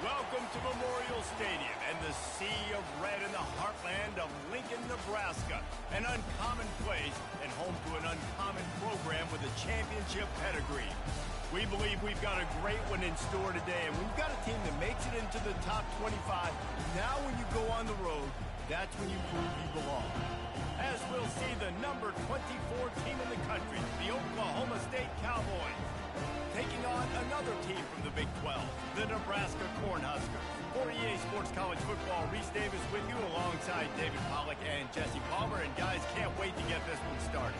Welcome to Memorial Stadium and the sea of red in the heartland of Lincoln, Nebraska. An uncommon place and home to an uncommon program with a championship pedigree. We believe we've got a great one in store today, and we've got a team that makes it into the top 25. Now when you go on the road, that's when you prove you belong. As we'll see the number 24 team in the country, the Oklahoma State Cowboys, taking on another team from the Big 12, the Nebraska Cornhuskers. For EA Sports College Football, Reese Davis with you alongside David Pollack and Jesse Palmer. And guys, can't wait to get this one started.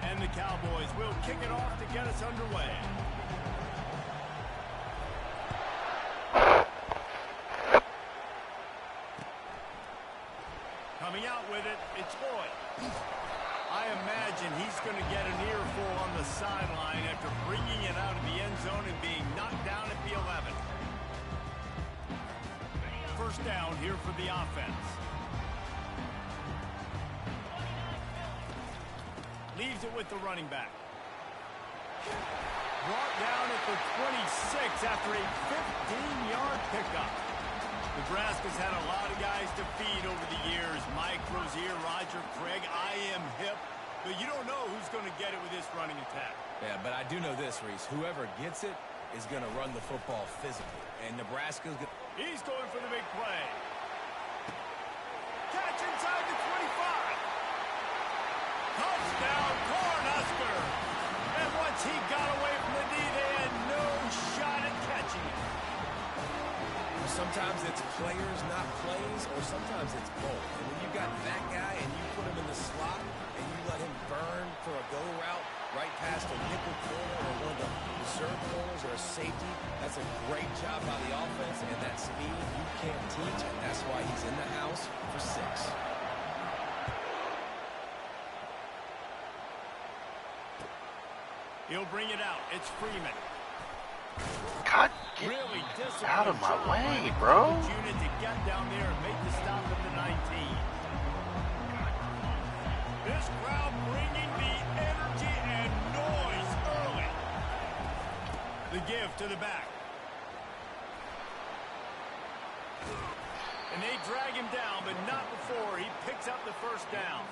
And the Cowboys will kick it off to get us underway. Coming out with it, it's Boyd. I imagine he's going to get an earful on the sideline after bringing it out of the end zone and being knocked down at the 11. First down here for the offense. Leaves it with the running back. Brought down at the 26 after a 15-yard pickup. Nebraska's had a lot of guys to feed over the years. Mike Rozier, Roger Craig, I am hip. But you don't know who's going to get it with this running attack. Yeah, but I do know this, Reese. Whoever gets it is going to run the football physically. And Nebraska's going to... He's going for the big play. Catch inside the 25. Touchdown, Cornhusker. And once he got away from the D, they had no shot at catching it. Sometimes it's players, not plays, or sometimes it's both. And when you got that guy and you put him in the slot and you let him burn for a go route right past a nickel corner or one of the reserve corners or a safety, that's a great job by the offense, and that speed you can't teach, and that's why he's in the house for 6. He'll bring it out. It's Freeman. God, get really out of my way, bro. Unit to get down there and make the stop at the 19. This crowd bringing the energy and noise early. The give to the back. And they drag him down, but not before he picks up the first down.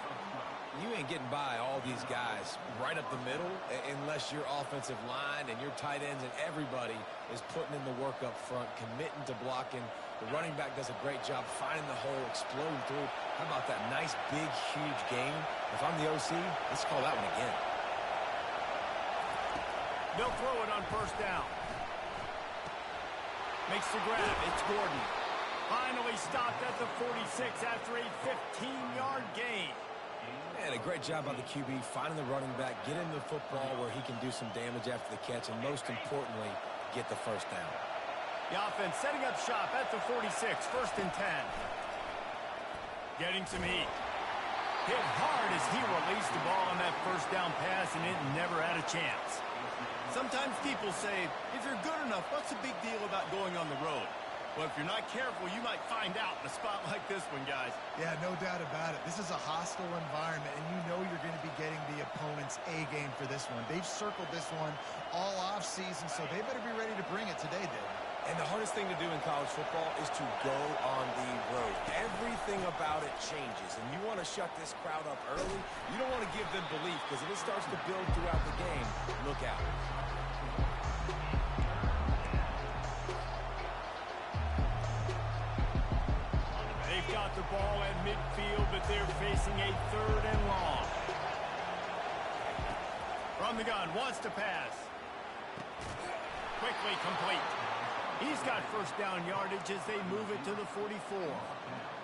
You ain't getting by all these guys right up the middle unless your offensive line and your tight ends and everybody is putting in the work up front, committing to blocking. The running back does a great job finding the hole, exploding through. How about that nice, big, huge gain? If I'm the OC, let's call that one again. They'll throw it on first down. Makes the grab. It's Gordon. Finally stopped at the 46 after a 15-yard gain. And a great job by the QB finding the running back, getting the football where he can do some damage after the catch, and most importantly, get the first down. The offense setting up shop at the 46, first and 10. Getting some heat. Hit hard as he released the ball on that first down pass, and it never had a chance. Sometimes people say, if you're good enough, what's the big deal about going on the road? Well, if you're not careful, you might find out in a spot like this one, guys. Yeah, no doubt about it. This is a hostile environment, and you know you're going to be getting the opponent's A-game for this one. They've circled this one all off-season, so they better be ready to bring it today, Dave. And the hardest thing to do in college football is to go on the road. Everything about it changes, and you want to shut this crowd up early. You don't want to give them belief, because if it starts to build throughout the game, look out. Got the ball at midfield, but they're facing a third and long. From the gun, wants to pass. Quickly complete. He's got first down yardage as they move it to the 44.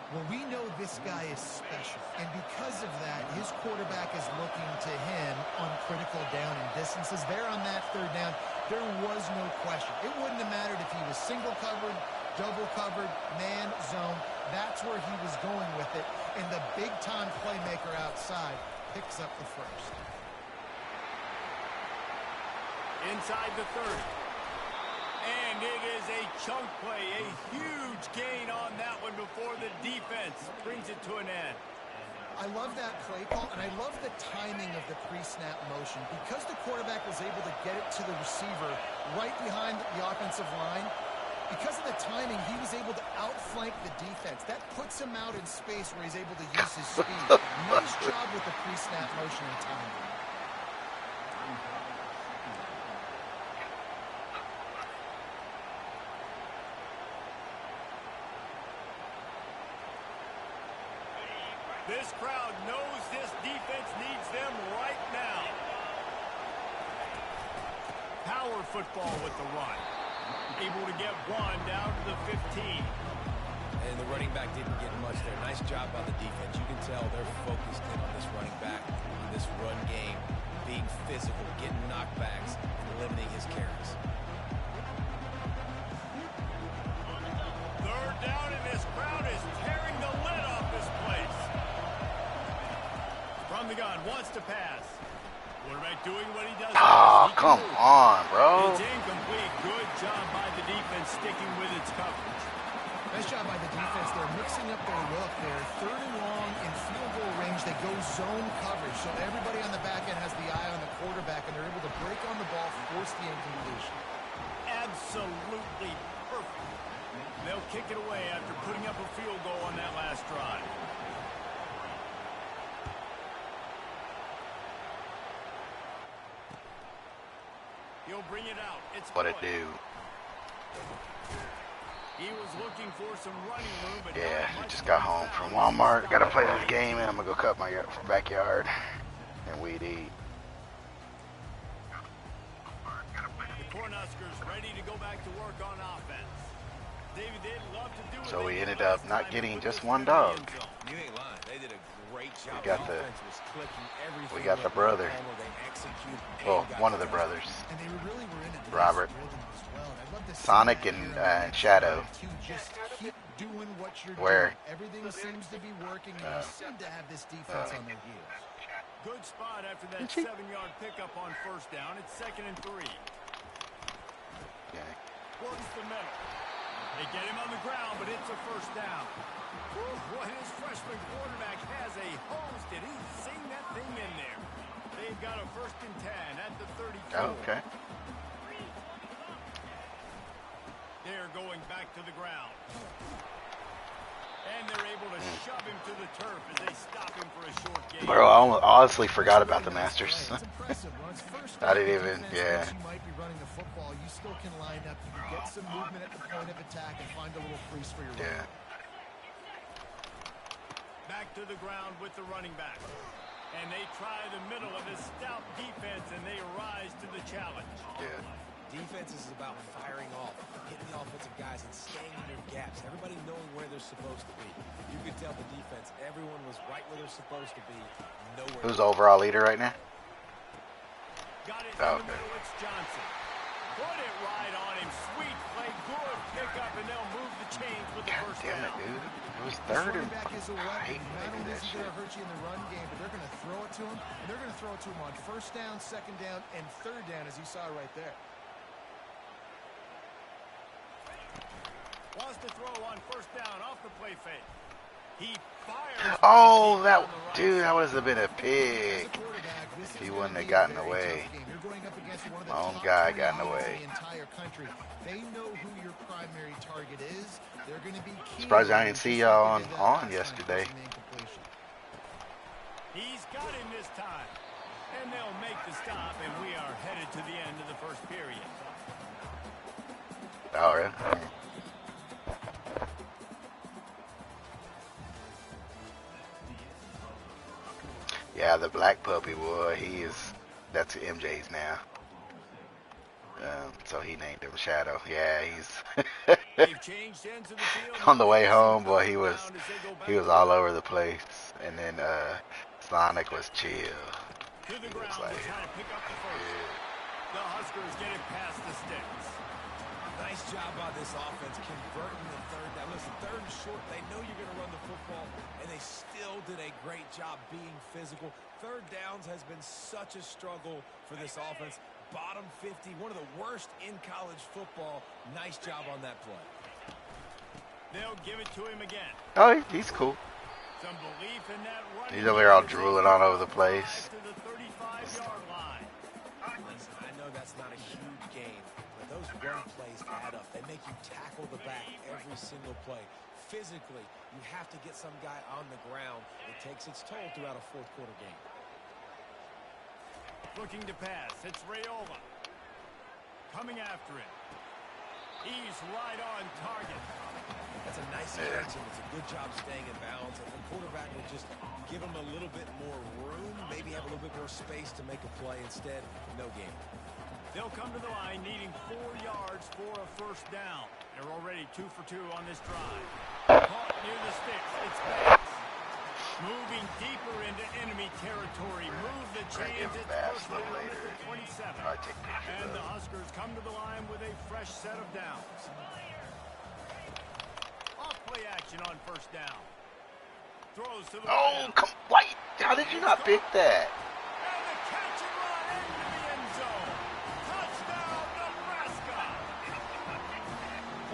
Well, we know this guy is special, and because of that, his quarterback is looking to him on critical down and distances. There on that third down, there was no question. It wouldn't have mattered if he was single covered, double covered, man, zone. That's where he was going with it, and the big-time playmaker outside picks up the first. Inside the 30. And it is a chunk play, a huge gain on that one before the defense brings it to an end. I love that play call, and I love the timing of the pre-snap motion. Because the quarterback was able to get it to the receiver right behind the offensive line, because of the timing, he was able to outflank the defense. That puts him out in space where he's able to use his speed. Nice job with the pre-snap motion and timing. This crowd knows this defense needs them right now. Power football with the run. Able to get one down to the 15. And the running back didn't get much there. Nice job by the defense. You can tell they're focused in on this running back, on this run game, being physical, getting knockbacks, and limiting his carries. Third down, and this crowd is tearing the lid off this place. From the gun, wants to pass. Quarterback doing what he does. Oh, come on, bro. It's incomplete. Good job by the defense sticking with its coverage. Nice job by the defense. They're mixing up their look. They're third and long in field goal range. They go zone coverage. So everybody on the back end has the eye on the quarterback, and they're able to break on the ball, force the incompletion. Absolutely perfect. They'll kick it away after putting up a field goal on that last drive. He'll bring it out. It's What it do? He was looking for some running room, but Yeah, just got home from Walmart. Gotta play this game, and I'm gonna go cut my backyard and weed eat. The Cornhuskers ready to go back to work on offense. David, they'd love to do it. So we ended up not getting just one dog. You ain't lying. They did a great job. We got the brother. Well, one of the brothers. And they really were in it. Robert. Sonic and Shadow. Just keep doing what you're Where? doing. Everything seems to be working, and you seem to have this defense on their heels. Good spot after that 7-yard pickup on first down. It's 2nd and 3. Okay. Works the middle. They get him on the ground, but it's a first down. Boy, his freshman quarterback has a hose. Did he sing that thing in there? They've got a 1st and 10 at the 34. Oh, okay. They're going back to the ground. And they're able to shove him to the turf as they stop him for a short gain. Bro, I honestly forgot about the Masters. It's impressive. Well, it's first I didn't down even, defense, yeah. once you might be running the football, you still can line up. You can get some movement at the point of attack and find a little crease for your Yeah. run. Back to the ground with the running back. And they try the middle of this stout defense, and they rise to the challenge. Yeah. Defense is about firing off, hitting the offensive guys, and staying in their gaps. Everybody knowing where they're supposed to be. You could tell the defense, everyone was right where they're supposed to be. Nowhere. Who's the overall leader right now? Got it Oh, in the okay. middle. It's Johnson. Put it right on him. Sweet play. Good pickup, and they'll move the chains with the God first damn it, down. dude. It was This third running and... back is a I weapon. hate when Not they do only that is he shit. going to hurt you in the run game, but they're going to throw it to him, and they're going to throw it to him on first down, second down, and third down, as you saw right there. Wants to throw on first down off the play fake. He fires. Oh, that... down the right Dude, that side. would have been a As pig. a quarterback, this is He gonna wouldn't have be a gotten very away. tough game. You're going up against one of the My own top guy 20 got in the offenses way. in the entire country. They know who your primary target is. They're going to be key. Surprised I to didn't you, see just like y'all they did that on last time, yesterday. forcing the incompletion. He's got him this time. And they'll make the stop, and we are headed to the end of the first period. Oh, really? Yeah, the black puppy boy, that's MJ's now. So he named him Shadow. Yeah, he's They've changed ends of the field. on the way home, boy, he was all over the place. And then Sonic was chill. To the He ground, was like, they're trying to pick up the first. yeah. The Huskers get it past the sticks. Nice job by this offense converting the third down. Listen, third and short, they know you're going to run the football, and they still did a great job being physical. Third downs has been such a struggle for this offense. bottom 50, one of the worst in college football. Nice job on that play. They'll give it to him again. Oh, he's cool. Some belief in that running. He's over here all drooling all over the place. To the 35-yard line. Listen, I know that's not a huge game, but those run plays add up. They make you tackle the back every single play. Physically, you have to get some guy on the ground. It takes its toll throughout a fourth-quarter game. Looking to pass. It's Raiola. Coming after it. He's right on target. That's a nice catch, and it's a good job staying in bounds. If the quarterback will just give him a little bit more room, maybe have a little bit more space to make a play. Instead, no gain. They'll come to the line needing 4 yards for a first down. They're already 2 for 2 on this drive. Caught near the sticks. It's Banks. Moving deeper into enemy territory. Move the chains. It's first down at the 27. And the Huskers come to the line with a fresh set of downs. Off play action on first down. Throws to the Oh, come wait. How did you not pick that? And the catch and run into the end zone. Touchdown, Nebraska.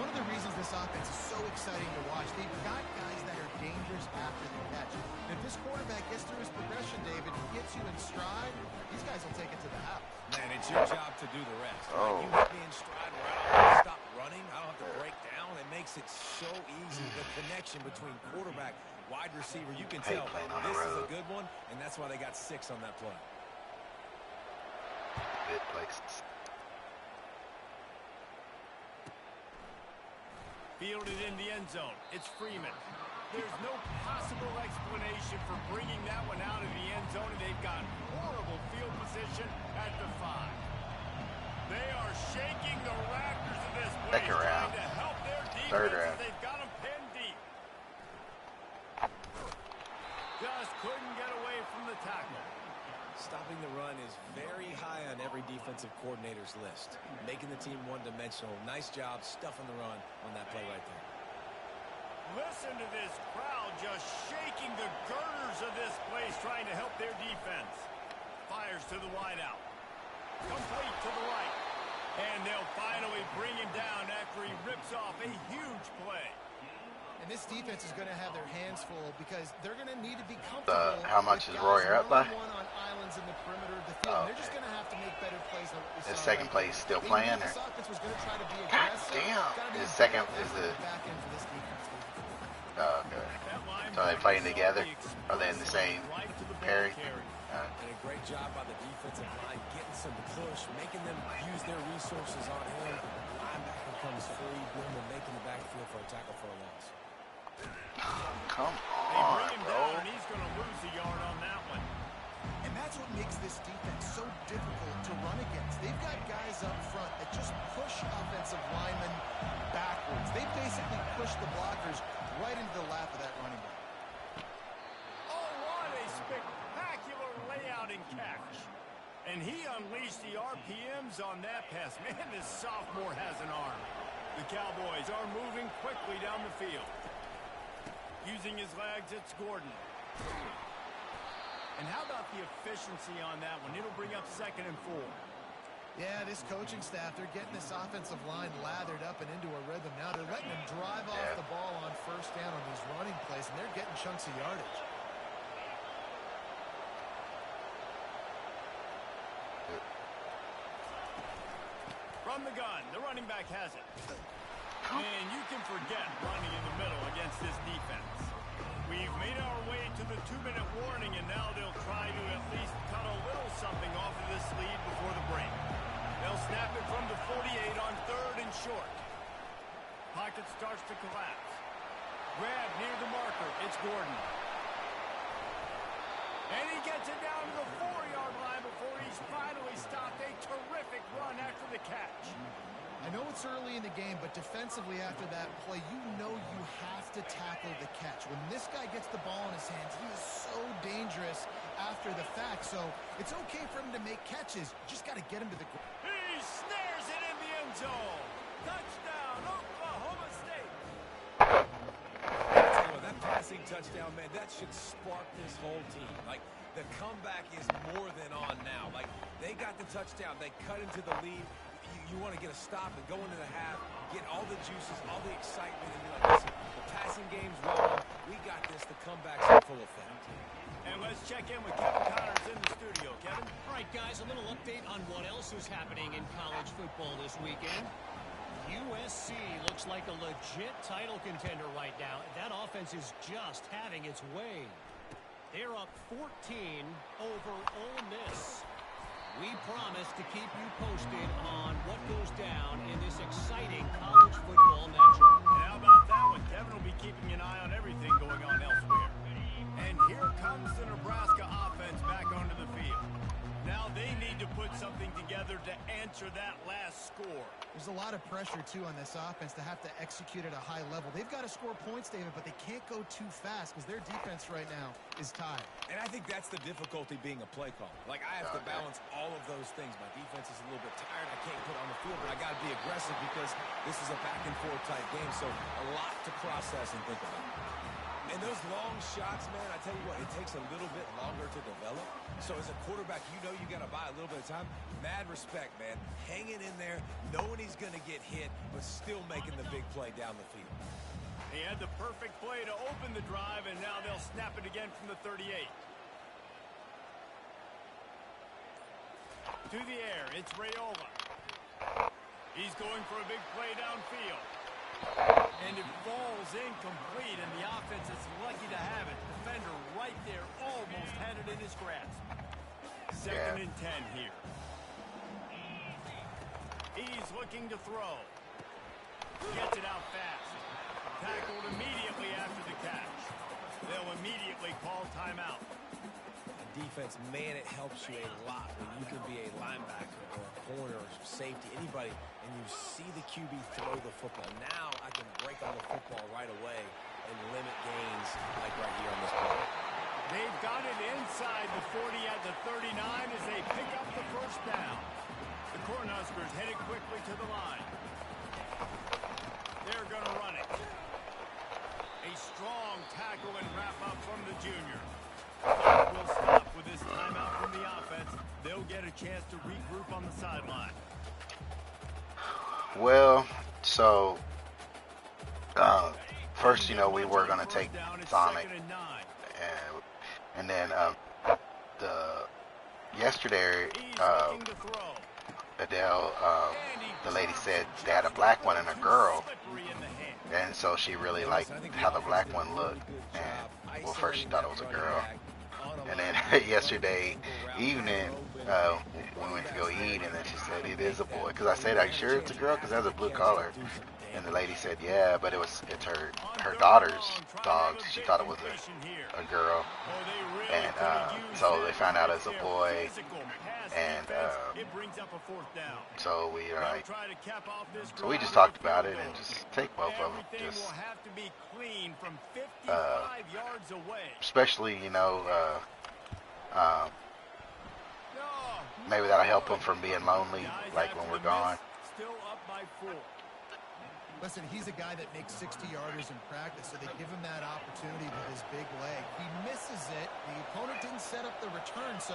One of the reasons this offense is so exciting to watch, they've got guys that are dangerous after the catch. If this quarterback gets through his progression, David, gets you in stride, these guys will take it to the house. Man, it's your job to do the rest. Oh. You hit me in stride where I don't have to stop running. I don't have to break down. It makes it so easy. The connection between quarterback, wide receiver, you can tell this is a good one, and that's why they got 6 on that play. Good places. Fielded in the end zone. It's Freeman. There's no possible explanation for bringing that one out of the end zone, and they've got horrible field position at the 5. They are shaking the rafters of this place, Second round. trying to help their defense. Third round. They've got them pinned deep. Just couldn't get away from the tackle. Stopping the run is very high on every defensive coordinator's list. Making the team one-dimensional. Nice job stuffing the run on that play right there. Listen to this crowd just shaking the girders of this place, trying to help their defense. Fires to the wideout. Complete to the right. And they'll finally bring him down after he rips off a huge play. And this defense is going to have their hands full because they're going to need to be comfortable. How much is with Royer up by? one on islands in the perimeter of the field. They're just going to have to make better plays than what we Is saw second right place there. still They playing? knew this offense was going to try to be God aggressive. damn. Gotta be Is second aggressive is the back end for this defense. oh, okay. That line So they playing together? Are they in the explosive same right to the pairing? ball carrier. And a great job by the defensive line, getting some push, making them use their resources on him. Linebacker comes free, boom, and making the backfield for a tackle for a loss. Come They on, bring him bro. down, and he's going to lose a yard on that one. And that's what makes this defense so difficult to run against. They've got guys up front that just push offensive linemen backwards. They basically push the blockers right into the lap of that running back. Oh, what a spectacular layout and catch. And he unleashed the RPMs on that pass. Man, this sophomore has an arm. The Cowboys are moving quickly down the field. Using his legs, it's Gordon. And how about the efficiency on that one? It'll bring up 2nd and 4. Yeah, this coaching staff, they're getting this offensive line lathered up and into a rhythm. Now they're letting them drive off the ball on first down on these running plays, and they're getting chunks of yardage. From the gun, the running back has it. And you can forget running in the middle against this defense. We've made our way to the 2-minute warning, and now they'll try to at least cut a little something off of this lead before the break. They'll snap it from the 48 on 3rd and short. Pocket starts to collapse. Grab near the marker. It's Gordon. And he gets it down to the 4-yard line before he's finally stopped. A terrific run after the catch. I know it's early in the game, but defensively after that play, you know you have to tackle the catch. When this guy gets the ball in his hands, he is so dangerous after the fact. So it's okay for him to make catches. You just got to get him to the ground. He snares it in the end zone. Touchdown, Oklahoma State. I'll tell you what, that passing touchdown, man, that should spark this whole team. Like, The comeback is more than on now. Like, they got the touchdown. They cut into the lead. You want to get a stop and go into the half, get all the juices, all the excitement, and be like, listen, the passing game's rolling. We got this. The comeback's in full effect. And let's check in with Kevin Connors in the studio. Kevin? All right, guys, a little update on what else is happening in college football this weekend. USC looks like a legit title contender right now. That offense is just having its way. They're up 14 over Ole Miss. We promise to keep you posted on what goes down in this exciting college football matchup. And how about that one? Kevin will be keeping an eye on everything going on elsewhere. And here comes the Nebraska offense back onto the field. Now they need to put something together to answer that last score. There's a lot of pressure, too, on this offense to have to execute at a high level. They've got to score points, David, but they can't go too fast because their defense right now is tied. And I think that's the difficulty being a play caller. Like, I have to balance all of those things. My defense is a little bit tired. I can't put on the field, but I got to be aggressive because this is a back-and-forth type game. So a lot to process and think about. And those long shots, man, I tell you what, it takes a little bit longer to develop. So as a quarterback, you know you got to buy a little bit of time. Mad respect, man. Hanging in there, knowing he's going to get hit, but still making the big play down the field. He had the perfect play to open the drive, and now they'll snap it again from the 38. To the air, it's Raiola. He's going for a big play downfield. And it falls incomplete, and the offense is lucky to have it. Defender right there almost had it in his grasp. Second and 10 here. He's looking to throw. Gets it out fast. Tackled immediately after the catch. They'll immediately call timeout. Defense, man, it helps you a lot when you can be a linebacker or a corner or safety, anybody, and you see the QB throw the football. Now I can break on the football right away and limit gains like right here on this play. They've got it inside the 40 at the 39 as they pick up the first down. The Cornhuskers headed quickly to the line. They're going to run it. A strong tackle and wrap up from the junior. Will stop with this timeout from the offense. They'll get a chance to regroup on the sideline. Well, so first, you know, we were going to take Sonic, and then yesterday, Adele, the lady said they had a black one and a girl, and so she really liked how the black one looked, and well, first she thought it was a girl. And then yesterday evening, we went to go eat, and then she said it is a boy. Because I said, "Are you sure it's a girl?" Because it has a blue collar. And the lady said, "Yeah, but it's her daughter's dog. She thought it was a girl." And so they found out it's a boy. And so we just talked about it and just take both of them. Just especially, you know, maybe that'll help him from being lonely, like when we're gone. Listen, he's a guy that makes 60-yarders in practice, so they give him that opportunity with his big leg. He misses it. The opponent didn't set up the return, so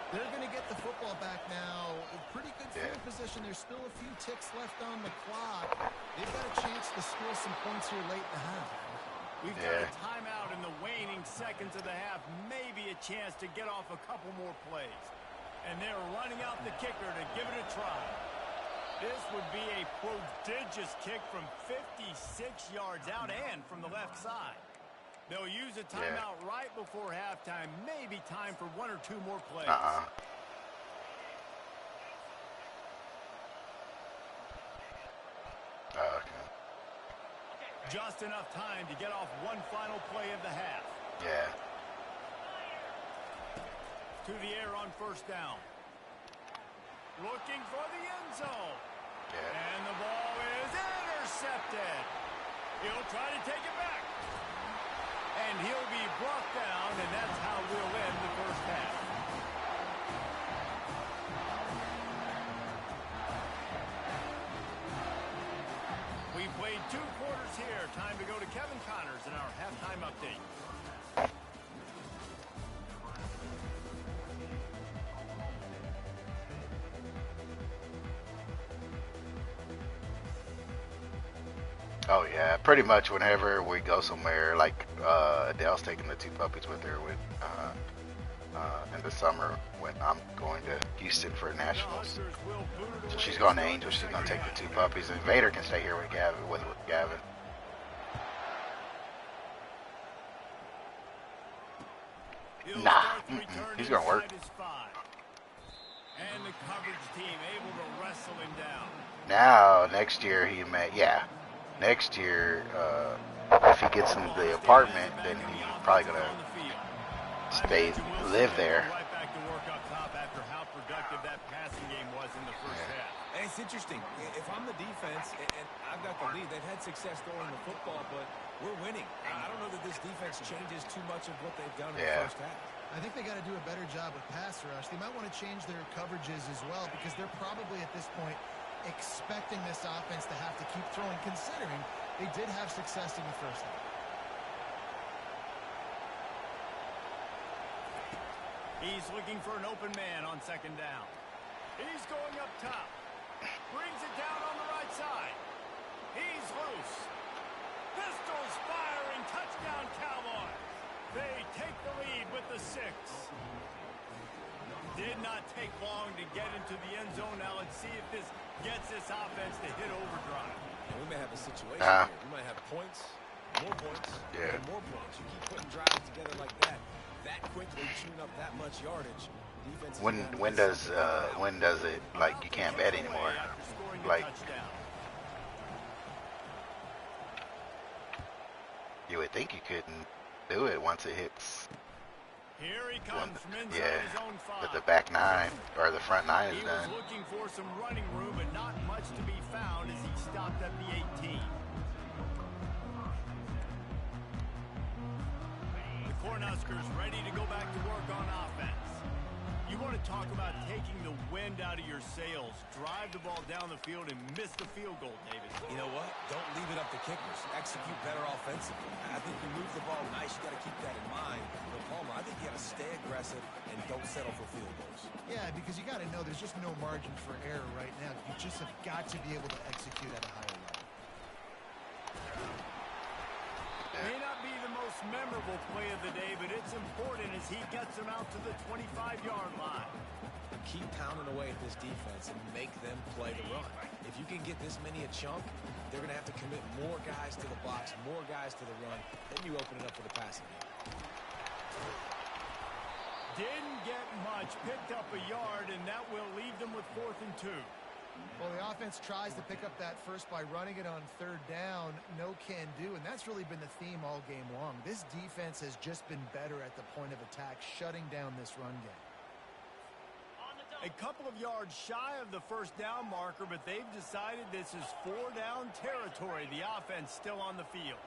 they're going to get the football back now. A pretty good field position. There's still a few ticks left on the clock. They've got a chance to score some points here late in the half. We've got a timeout in the waning seconds of the half. Maybe a chance to get off a couple more plays. And they're running out the kicker to give it a try. This would be a prodigious kick from 56 yards out and from the left side. They'll use a timeout right before halftime. Maybe time for one or two more plays. Okay. Just enough time to get off one final play of the half. Yeah. To the air on first down. Looking for the end zone. And the ball is intercepted. He'll try to take it back. And he'll be brought down, and that's how we'll end the first half. We played 2 quarters here. Time to go to Kevin Connors in our halftime update. Oh yeah, pretty much whenever we go somewhere, like Adele's taking the two puppies with her with in the summer when I'm going to Houston for nationals. So she's going to Angel. She's going to take the two puppies, and Vader can stay here with Gavin. With Gavin. Nah, he's going to work. And the coverage team able to wrestle him down. Now next year he may, yeah. Next year, if he gets into the apartment, then he's probably gonna live there. Right back to work up top after how productive that passing game was in the first half. And it's interesting. If I'm the defense and I've got the lead, they've had success throwing the football, but we're winning. I don't know that this defense changes too much of what they've done in the first half. I think they got to do a better job with pass rush. They might want to change their coverages as well because they're probably at this point expecting this offense to have to keep throwing, considering they did have success in the first half. He's looking for an open man on second down. He's going up top. Brings it down on the right side. He's loose. Pistols firing. Touchdown, Cowboys. They take the lead with the 6. Did not take long to get into the end zone. Now let's see if this gets this offense to hit overdrive. And we may have a situation here. We might have points, more points, and more points. You keep putting drives together like that quickly, chewing up that much yardage. Defense when does it, like, you can't bet anymore? Like, you would think you couldn't do it once it hits. Here he comes from inside his own 5. But the back 9 or the front 9 is done. He was looking for some running room, but not much to be found as he stopped at the 18. The Cornhuskers ready to go back to work on offense. You want to talk about taking the wind out of your sails. Drive the ball down the field and miss the field goal, David. You know what? Don't leave it up to kickers. Execute better offensively. I think you move the ball nice. You got to keep that in mind. But Palmer, I think you got to stay aggressive and don't settle for field goals. Yeah, because you got to know there's just no margin for error right now. You just have got to be able to execute at a higher level. May not be the most memorable play of the day, but it's important as he gets them out to the 25-yard line. Keep pounding away at this defense and make them play the run. If you can get this many a chunk, they're going to have to commit more guys to the box, more guys to the run. Then you open it up for the passing game. Didn't get much, picked up a yard, and that will leave them with 4th and 2. Well, the offense tries to pick up that first by running it on 3rd down. No can do, and that's really been the theme all game long. This defense has just been better at the point of attack, shutting down this run game. A couple of yards shy of the first down marker, but they've decided this is 4-down territory. The offense still on the field.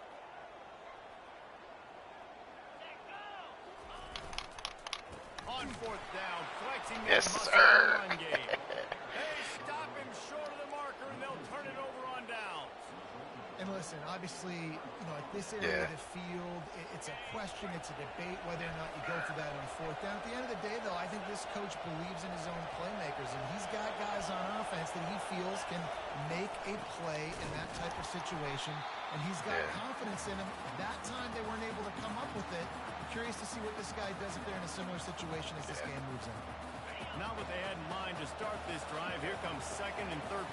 On 4th down, flexing the muscle run game. They stop him short of the marker, and they'll turn it over on downs. And listen, obviously, at this area of the field, it's a question, it's a debate whether or not you go for that on 4th down. At the end of the day, though, I think this coach believes in his own playmakers, and he's got guys on offense that he feels can make a play in that type of situation, and he's got confidence in him. That time they weren't able to come up with it. Curious to see what this guy does if they're in a similar situation as this game moves on. Not what they had in mind to start this drive. Here comes 2nd and 13.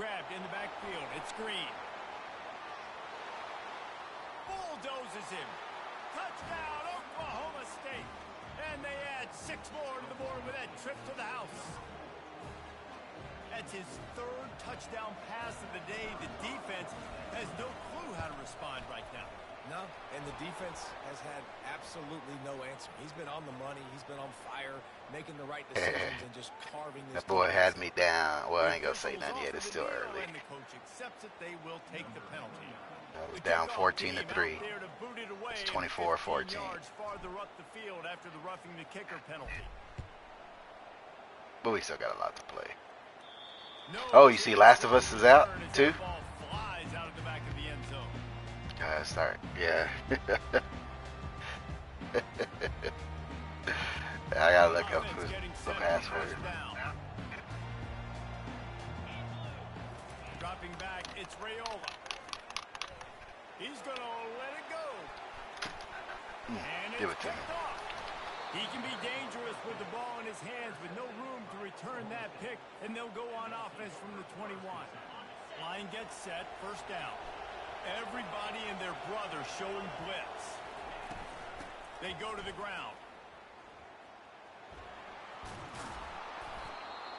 Grabbed in the backfield. It's Green. Bulldozes him. Touchdown, Oklahoma State. And they add 6 more to the board with that trip to the house. That's his 3rd touchdown pass of the day. The defense has no clue how to respond right now. No, and the defense has had absolutely no answer. He's been on the money. He's been on fire, making the right decisions and just carving this. That boy had me down. Well, I ain't gonna say nothing yet. It's still early. And the coach accepts it. They will take the penalty. We're down 14-3. It's 24-14. Yards farther up the field after the roughing the kicker penalty. But we still got a lot to play. Oh, you see Last of Us is out, too? Start. Yeah. I gotta look up the password. It's Raiola. He's going to let it go. And Give it's it to him. picked off. He can be dangerous with the ball in his hands with no room to return that pick, and they'll go on offense from the 21. Line gets set, first down. Everybody and their brother showing blitz. They go to the ground.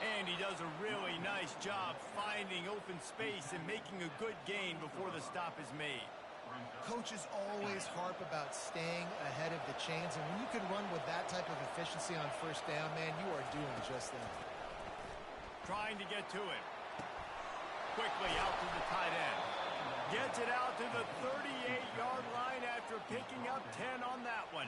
And he does a really nice job finding open space and making a good gain before the stop is made. Coaches always harp about staying ahead of the chains, and when you can run with that type of efficiency on first down, man, you are doing just that. Trying to get to it. Quickly out to the tight end. Gets it out to the 38-yard line after picking up 10 on that one.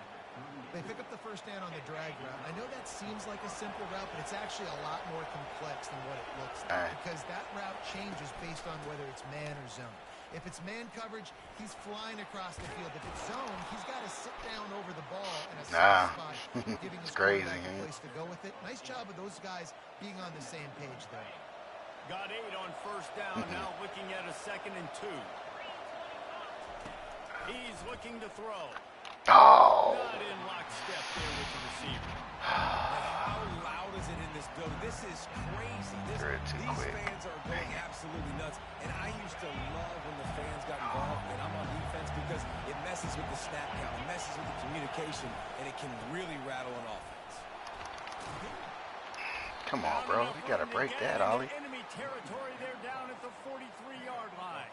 They pick up the first down on the drag route. I know that seems like a simple route, but it's actually a lot more complex than what it looks like, because that route changes based on whether it's man or zone. If it's man coverage, he's flying across the field. If it's zone, he's got to sit down over the ball in a safe spot, giving his quarterback a place to go with it. Nice job of those guys being on the same page there. Got 8 on first down, now looking at a 2nd and 2. He's looking to throw. Oh. Not in lockstep there with the receiver. How loud is it in this building? This is crazy. These fans are going absolutely nuts. And I used to love when the fans got involved and I'm on defense because it messes with the snap count, it messes with the communication, and it can really rattle an offense. Come on, bro. You got to break that, Ollie. Enemy territory there down at the 43-yard line.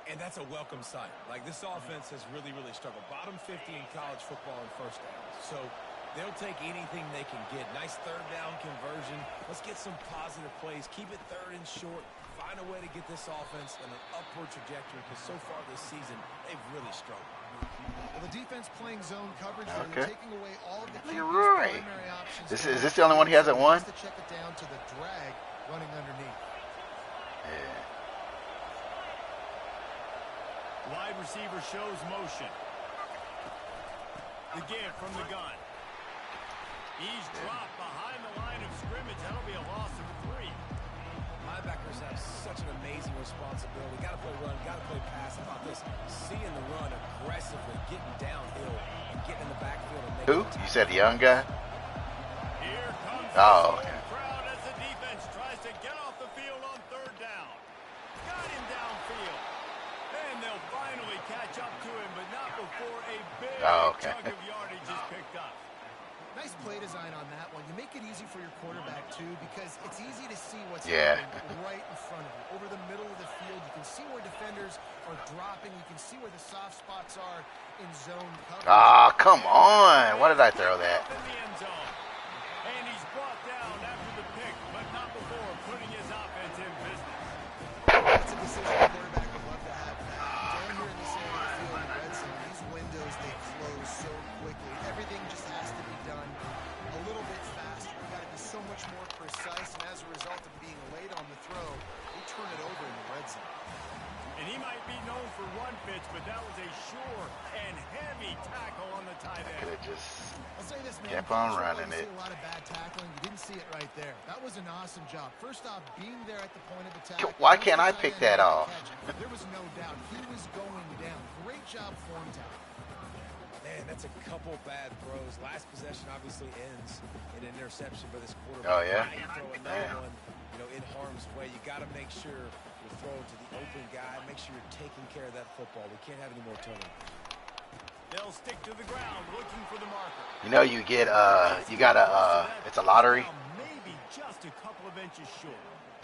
And that's a welcome sight. Like, this offense has really, really struggled. Bottom 50 in college football in first downs. So they'll take anything they can get. Nice third down conversion. Let's get some positive plays. Keep it third and short. Find a way to get this offense on an upward trajectory, because so far this season, they've really struggled. Well, the defense playing zone coverage, they're taking away all of the primary options. Is this the only one he hasn't won? To check it down to the drag running underneath. Yeah. Wide receiver shows motion. The give from the gun. He's dropped behind the line of scrimmage. That'll be a loss of 3. Linebackers have such an amazing responsibility. Got to play run, got to play pass. How about this? Seeing the run aggressively, getting downhill, and getting in the backfield. And Who? You said the young guy? Here comes okay. the crowd as the defense tries to get off the field on third down. Got him downfield. And they'll finally catch up to him, but not before a big chunk of yardage is picked up. Nice play design on that one. You make it easy for your quarterback, too, because it's easy to see what's happening right in front of you. Over the middle of the field, you can see where defenders are dropping. You can see where the soft spots are in zone coverage. Ah, come on. Why did I throw that? In the end zone. And he's brought down after the pick, but not before putting his offense in business. That's a decision the quarterback would love to have. Down here in this area of the field in red zone, these windows, they close so quickly. Everything just has to be done a little bit faster. You've got to be so much more precise, and as a result of being late on the throw, they turn it over in the red zone. And he might be known for run fits, but that was a sure and heavy tackle on the tight end. Could have just I'll say this, man. kept on running it. You see a lot of bad tackling. You didn't see it right there. That was an awesome job. First off, being there at the point of attack. Why can't I pick that off? There was no doubt he was going down. Great job form time. Man, that's a couple bad throws. Last possession obviously ends in an interception by this quarterback. Oh, yeah? Throw another one, in harm's way. You got to make sure you're throwing to the open guy. Make sure you're taking care of that football. We can't have any more turnovers. They'll stick to the ground looking for the marker. You get, you gotta, it's a lottery. Maybe just a couple of inches short.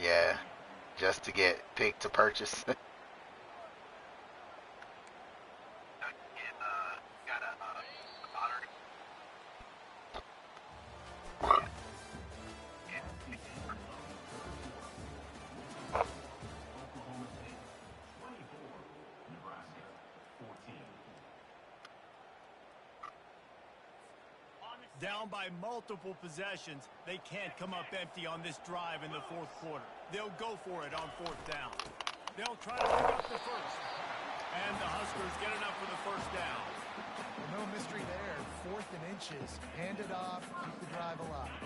Yeah, just to get picked to purchase. Down by multiple possessions, they can't come up empty on this drive in the fourth quarter. They'll go for it on fourth down. They'll try to pick up the first. And the Huskers get enough for the first down. No mystery there. 4th and inches. Hand it off. Keep the drive alive.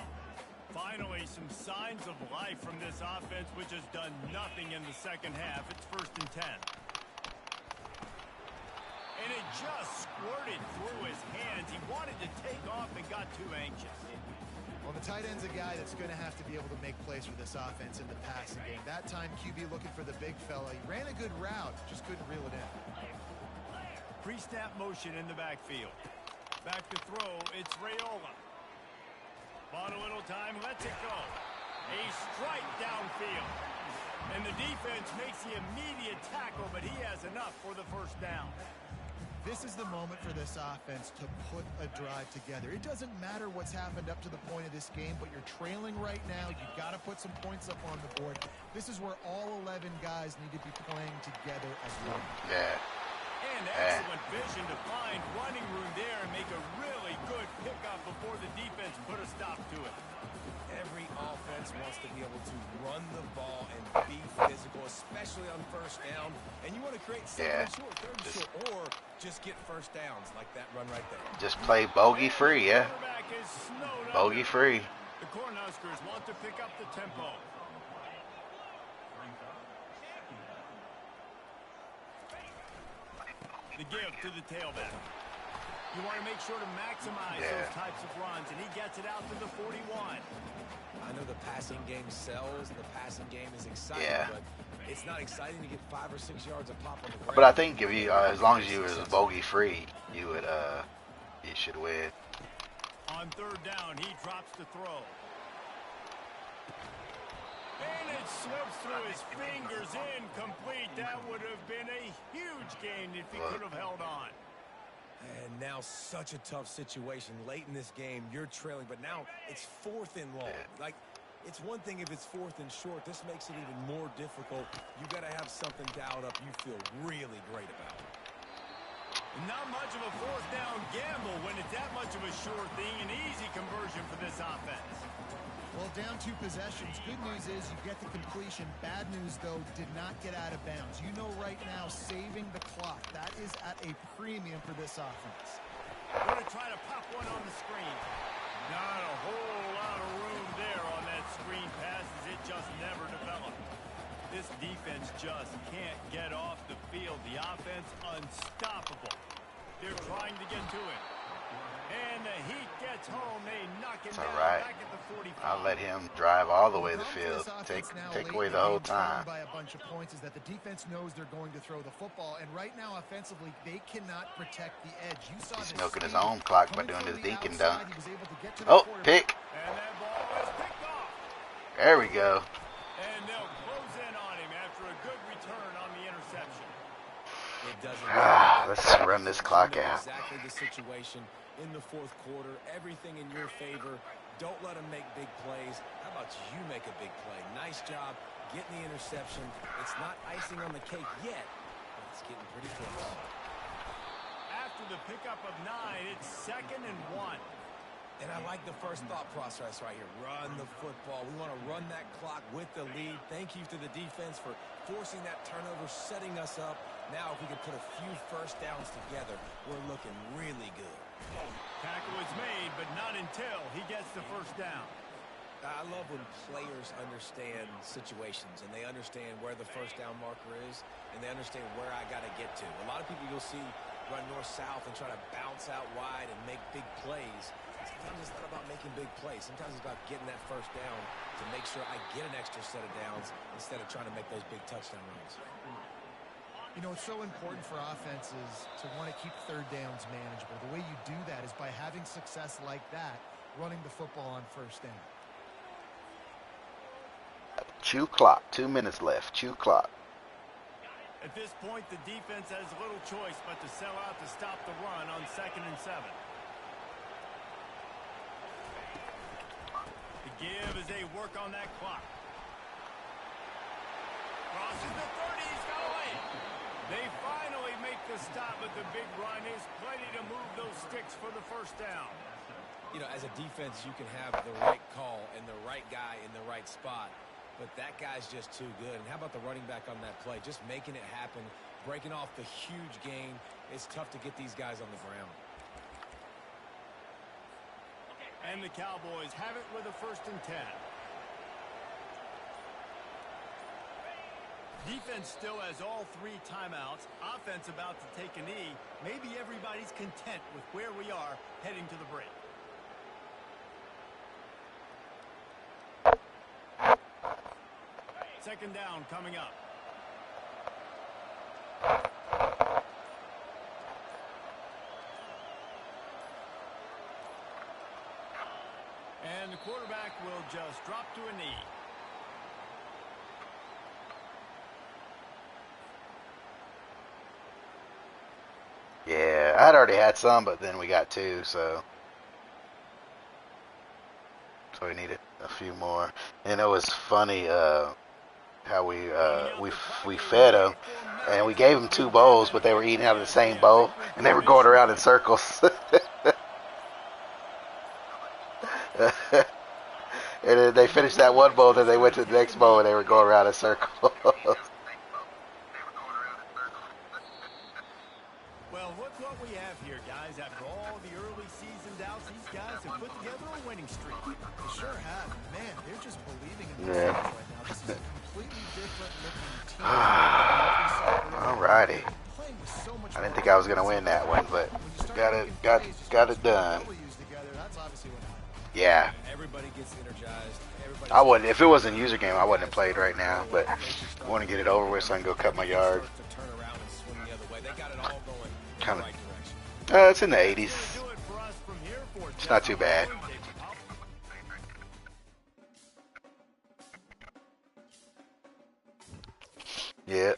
Finally, some signs of life from this offense, which has done nothing in the second half. It's 1st and 10. And it just squirted through his hands. He wanted to take off and got too anxious. Well, the tight end's a guy that's going to have to be able to make plays for this offense in the passing game. That time, QB looking for the big fella. He ran a good route, just couldn't reel it in. Pre-snap motion in the backfield. Back to throw, it's Raiola. Bought a little time, lets it go. A strike downfield. And the defense makes the immediate tackle, but he has enough for the 1st down. This is the moment for this offense to put a drive together. It doesn't matter what's happened up to the point of this game, but you're trailing right now. You've got to put some points up on the board. This is where all 11 guys need to be playing together as one. Yeah. And excellent vision to find running room there and make a really good pickup before the defense put a stop to it. Every offense wants to be able to run the ball and be physical, especially on 1st down. And you want to create 2nd and short, 3rd and short, or just get 1st downs like that run right there. Just play bogey free, yeah. Bogey free. The Cornhuskers want to pick up the tempo. The give to the tailback. You want to make sure to maximize those types of runs, and he gets it out to the 41. I know the passing game sells, and the passing game is exciting, but it's not exciting to get 5 or 6 yards a pop on the ground. But I think if you, as long as you was bogey free, you would, you should win. On 3rd down, he drops the throw. And it slips through his fingers, incomplete. That would have been a huge gain if he could have held on. And now such a tough situation. Late in this game, you're trailing, but now it's 4th and long. Like, it's one thing if it's 4th and short. This makes it even more difficult. You got to have something dialed up you feel really great about. Not much of a 4th down gamble when it's that much of a sure thing. An easy conversion for this offense. Well, down 2 possessions. Good news is you get the completion. Bad news, though, did not get out of bounds. You know right now, saving the clock, that is at a premium for this offense. Going to try to pop one on the screen. Not a whole lot of room there on that screen pass as it just never developed. This defense just can't get off the field. The offense unstoppable. They're trying to get to it. And the Heat gets home. They knock him down back at the 45. I'll let him drive all the way to the field. Take away the whole time. By a bunch of points is that the defense knows they're going to throw the football, and right now offensively they cannot protect the edge. You saw he's milking his own clock by doing his deacon dunk. Oh, pick! And that ball is picked off. There we go. And they'll close in on him after a good return on the interception. It doesn't. Let's run this clock out. Exactly the situation. In the 4th quarter, everything in your favor. Don't let them make big plays. How about you make a big play? Nice job getting the interception. It's not icing on the cake yet, but it's getting pretty close. After the pickup of 9, it's 2nd and 1. And I like the first thought process right here. Run the football. We want to run that clock with the lead. Thank you to the defense for forcing that turnover, setting us up. Now, if we can put a few 1st downs together, we're looking really good. Tackle is made, but not until he gets the 1st down. I love when players understand situations, and they understand where the 1st down marker is, and they understand where I got to get to. A lot of people you'll see run north-south and try to bounce out wide and make big plays. Sometimes it's not about making big plays. Sometimes it's about getting that 1st down to make sure I get an extra set of downs instead of trying to make those big touchdown runs. You know, it's so important for offenses to want to keep 3rd downs manageable. The way you do that is by having success like that, running the football on 1st down. Chew clock. 2 minutes left. Chew clock. At this point, the defense has little choice but to sell out to stop the run on 2nd and 7. The give as they work on that clock. Crosses the 30, he's got away. They finally make the stop, but the big run is plenty to move those sticks for the 1st down. You know, as a defense, you can have the right call and the right guy in the right spot, but that guy's just too good. And how about the running back on that play? Just making it happen, breaking off the huge gain. It's tough to get these guys on the ground. And the Cowboys have it with a 1st and 10. Defense still has all 3 timeouts. Offense about to take a knee. Maybe everybody's content with where we are heading to the break. Second down coming up. And the quarterback will just drop to a knee. Yeah, I'd already had some, but then we got 2, so we needed a few more. And it was funny how we fed them, and we gave them 2 bowls, but they were eating out of the same bowl, and they were going around in circles. And then they finished that one bowl, then they went to the next bowl, and they were going around in circles. Well, look what we have here, guys. After all the early season doubts, these guys have put together a winning streak. They sure have. Man, they're just believing in themselves right now. This is a completely different looking team. Alrighty. I didn't think I was gonna win that one, but got it done. Yeah. Everybody gets energized. I wouldn't, if it wasn't a user game, I wouldn't have played right now, but I want to get it over with so I can go cut my yard. Kind of, it's in the 80s. It's not too bad. Yeah.